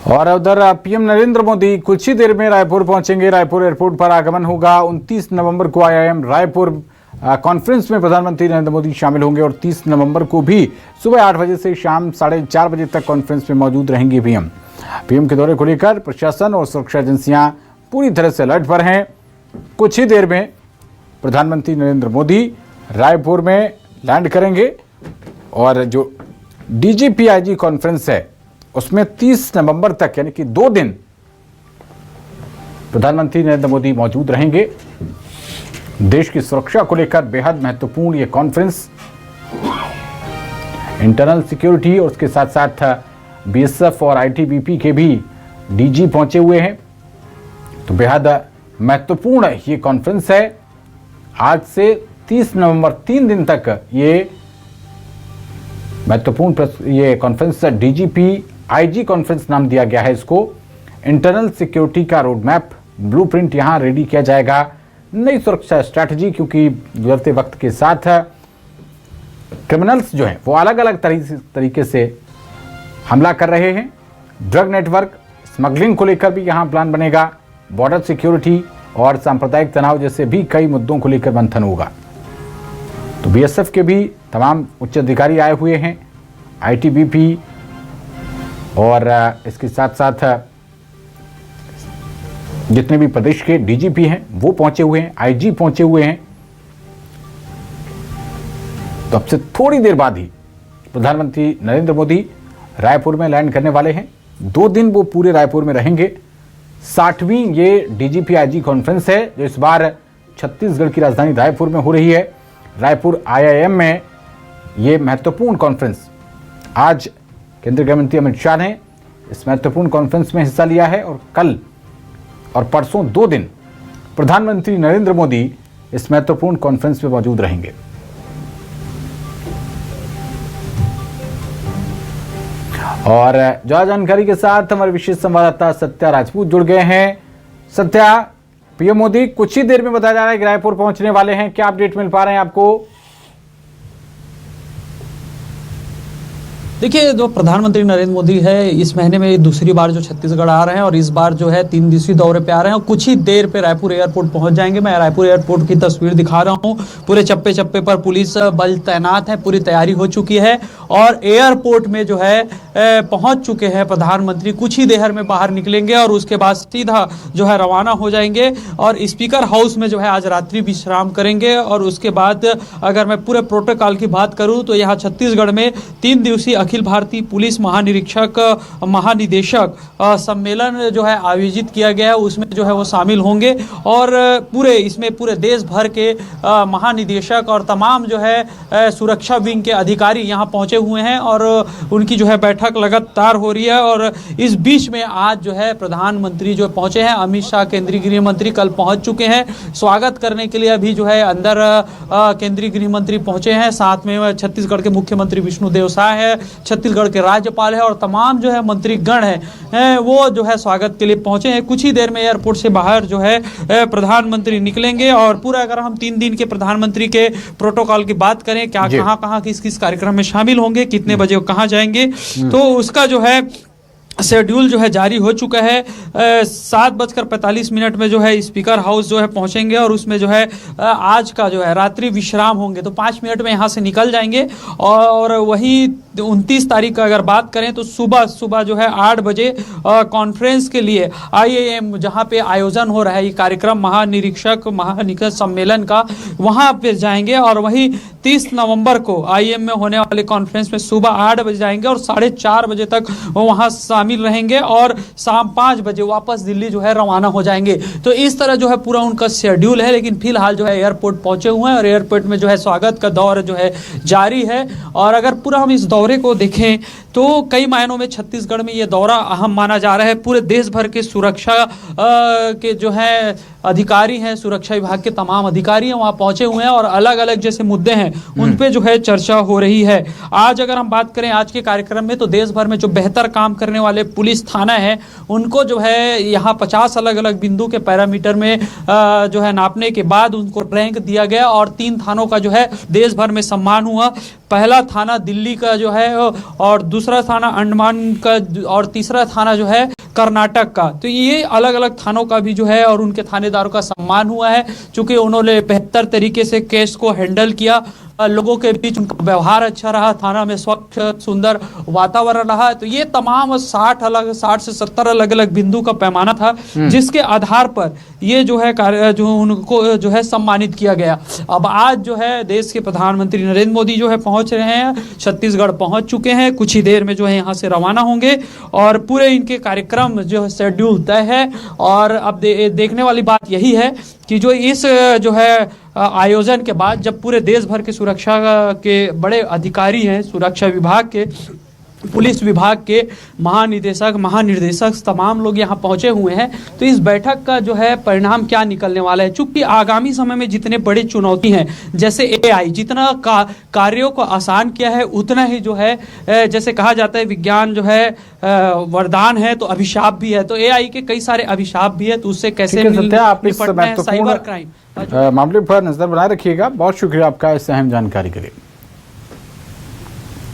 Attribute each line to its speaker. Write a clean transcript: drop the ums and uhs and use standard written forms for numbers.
Speaker 1: और उधर पीएम नरेंद्र मोदी कुछ ही देर में रायपुर पहुंचेंगे। रायपुर एयरपोर्ट पर आगमन होगा। 29 नवंबर को आईआईएम रायपुर कॉन्फ्रेंस में प्रधानमंत्री नरेंद्र मोदी शामिल होंगे और 30 नवंबर को भी सुबह 8 बजे से शाम 4:30 बजे तक कॉन्फ्रेंस में मौजूद रहेंगे। पीएम के दौरे को लेकर प्रशासन और सुरक्षा एजेंसियां पूरी तरह से अलर्ट पर हैं। कुछ ही देर में प्रधानमंत्री नरेंद्र मोदी रायपुर में लैंड करेंगे और जो डीजीपी आईजी कॉन्फ्रेंस है उसमें 30 नवंबर तक यानी कि 2 दिन प्रधानमंत्री नरेंद्र मोदी मौजूद रहेंगे। देश की सुरक्षा को लेकर बेहद महत्वपूर्ण ये कॉन्फ्रेंस, इंटरनल सिक्योरिटी और उसके साथ साथ बीएसएफ और आईटीबीपी के भी डीजी पहुंचे हुए हैं। तो बेहद महत्वपूर्ण ये कॉन्फ्रेंस है। आज से 30 नवंबर 3 दिन तक ये महत्वपूर्ण ये कॉन्फ्रेंस डीजीपी आईजी कॉन्फ्रेंस नाम दिया गया है इसको। इंटरनल सिक्योरिटी का रोड मैप, ब्लूप्रिंट यहां रेडी किया जाएगा। नई सुरक्षा स्ट्रैटेजी, क्योंकि गुजरते वक्त के साथ क्रिमिनल्स जो हैं वो अलग अलग तरीके से हमला कर रहे हैं। ड्रग नेटवर्क, स्मगलिंग को लेकर भी यहां प्लान बनेगा। बॉर्डर सिक्योरिटी और सांप्रदायिक तनाव जैसे भी कई मुद्दों को लेकर मंथन होगा। तो बीएसएफ के भी तमाम उच्च अधिकारी आए हुए हैं, आईटीबीपी और इसके साथ साथ जितने भी प्रदेश के डीजीपी हैं वो पहुंचे हुए हैं, आईजी पहुंचे हुए हैं। तो अब से थोड़ी देर बाद ही प्रधानमंत्री नरेंद्र मोदी रायपुर में लैंड करने वाले हैं। 2 दिन वो पूरे रायपुर में रहेंगे। 60वीं ये डीजीपी आईजी कॉन्फ्रेंस है जो इस बार छत्तीसगढ़ की राजधानी रायपुर में हो रही है। रायपुर आईआईएम में ये महत्वपूर्ण कॉन्फ्रेंस, आज केंद्रीय गृह मंत्री अमित शाह ने इस महत्वपूर्ण कॉन्फ्रेंस में हिस्सा लिया है और कल और परसों 2 दिन प्रधानमंत्री नरेंद्र मोदी इस महत्वपूर्ण कॉन्फ्रेंस में मौजूद रहेंगे। और ज्यादा जानकारी के साथ हमारे विशेष संवाददाता सत्या राजपूत जुड़ गए हैं। सत्या, पीएम मोदी कुछ ही देर में बताया जा रहा है कि रायपुर पहुंचने वाले हैं, क्या अपडेट मिल पा रहे हैं आपको?
Speaker 2: देखिए, जो प्रधानमंत्री नरेंद्र मोदी है इस महीने में दूसरी बार जो छत्तीसगढ़ आ रहे हैं और इस बार जो है 3 दिवसीय दौरे पे आ रहे हैं और कुछ ही देर पे रायपुर एयरपोर्ट पहुंच जाएंगे। मैं रायपुर एयरपोर्ट की तस्वीर दिखा रहा हूं। पूरे चप्पे चप्पे पर पुलिस बल तैनात है, पूरी तैयारी हो चुकी है और एयरपोर्ट में जो है पहुंच चुके हैं प्रधानमंत्री। कुछ ही देर में बाहर निकलेंगे और उसके बाद सीधा जो है रवाना हो जाएंगे और स्पीकर हाउस में जो है आज रात्रि विश्राम करेंगे। और उसके बाद अगर मैं पूरे प्रोटोकॉल की बात करूं तो यहाँ छत्तीसगढ़ में 3 दिवसीय अखिल भारतीय पुलिस महानिदेशक सम्मेलन जो है आयोजित किया गया है, उसमें जो है वो शामिल होंगे और पूरे देश भर के महानिदेशक और तमाम जो है सुरक्षा विंग के अधिकारी यहाँ पहुंचे हुए हैं और उनकी जो है बैठक लगातार हो रही है। और इस बीच में आज जो है प्रधानमंत्री जो पहुंचे हैं, अमित शाह केंद्रीय गृह मंत्री कल पहुंच चुके हैं। स्वागत करने के लिए अभी जो है अंदर केंद्रीय गृह मंत्री पहुंचे हैं, साथ में छत्तीसगढ़ के मुख्यमंत्री विष्णुदेव साय है, छत्तीसगढ़ के राज्यपाल है और तमाम जो है मंत्रीगण हैं वो जो है स्वागत के लिए पहुंचे हैं। कुछ ही देर में एयरपोर्ट से बाहर जो है प्रधानमंत्री निकलेंगे और पूरा अगर हम 3 दिन के प्रधानमंत्री के प्रोटोकॉल की बात करें, क्या कहाँ किस किस कार्यक्रम में शामिल होंगे, कितने बजे कहाँ जाएंगे, तो उसका जो है शेड्यूल जो है जारी हो चुका है। 7:45 में जो है स्पीकर हाउस जो है पहुंचेंगे और उसमें जो है आज का जो है रात्रि विश्राम होंगे, तो 5 मिनट में यहाँ से निकल जाएंगे। और वही 29 तारीख का अगर बात करें तो सुबह जो है 8 बजे कॉन्फ्रेंस के लिए आईआईएम जहाँ पे आयोजन हो रहा है ये कार्यक्रम महानिरीक्षक सम्मेलन का, वहाँ पे जाएंगे और वही 30 नवंबर को आईआईएम में होने वाले कॉन्फ्रेंस में सुबह 8 बजे जाएंगे और 4:30 बजे तक वहाँ शामिल रहेंगे और शाम 5 बजे वापस दिल्ली जो है रवाना हो जाएंगे। तो इस तरह जो है पूरा उनका शेड्यूल है, लेकिन फिलहाल जो है एयरपोर्ट पहुंचे हुए हैं और एयरपोर्ट में जो है स्वागत का दौर जो है जारी है। और अगर पूरा हम इस दौरे को देखें तो कई मायनों में छत्तीसगढ़ में ये दौरा अहम माना जा रहा है। पूरे देश भर के सुरक्षा के जो है अधिकारी हैं, सुरक्षा विभाग के तमाम अधिकारी हैं वहाँ पहुंचे हुए हैं और अलग अलग जैसे मुद्दे हैं उन पे जो है चर्चा हो रही है। आज अगर हम बात करें आज के कार्यक्रम में तो देश भर में जो बेहतर काम करने वाले वाले पुलिस थाना है उनको जो है यहाँ 50 अलग अलग बिंदु के पैरामीटर में जो है नापने के बाद उनको रैंक दिया गया और 3 थानों का जो है देश भर में सम्मान हुआ। पहला थाना दिल्ली का जो है और दूसरा थाना अंडमान का और तीसरा थाना जो है कर्नाटक का। तो ये अलग अलग थानों का भी जो है और उनके थानेदारों का सम्मान हुआ है, चूंकि उन्होंने बेहतर तरीके से केस को हैंडल किया, लोगों के बीच उनका व्यवहार अच्छा रहा, थाना में स्वच्छ सुंदर वातावरण रहा। तो ये तमाम 60 से 70 अलग अलग बिंदु का पैमाना था जिसके आधार पर ये जो है कार्य जो उनको जो है सम्मानित किया गया। अब आज जो है देश के प्रधानमंत्री नरेंद्र मोदी जो है पहुंच रहे हैं, छत्तीसगढ़ पहुंच चुके हैं, कुछ ही देर में जो है यहाँ से रवाना होंगे और पूरे इनके कार्यक्रम जो है शेड्यूल तय है। और अब देखने वाली बात यही है कि जो इस जो है आयोजन के बाद जब पूरे देश भर के सुरक्षा के बड़े अधिकारी हैं, सुरक्षा विभाग के, पुलिस विभाग के महानिदेशक तमाम लोग यहाँ पहुंचे हुए हैं, तो इस बैठक का जो है परिणाम क्या निकलने वाला है। चूंकि आगामी समय में जितने बड़े चुनौती हैं, जैसे AI जितना कार्यों को आसान किया है, उतना ही जो है जैसे कहा जाता है विज्ञान जो है वरदान है तो अभिशाप भी है। तो AI के कई सारे अभिशाप भी है, तो उससे कैसे निपटना है, साइबर क्राइम
Speaker 1: मामले पर नजर बनाए रखिएगा। बहुत शुक्रिया आपका इस अहम जानकारी के लिए।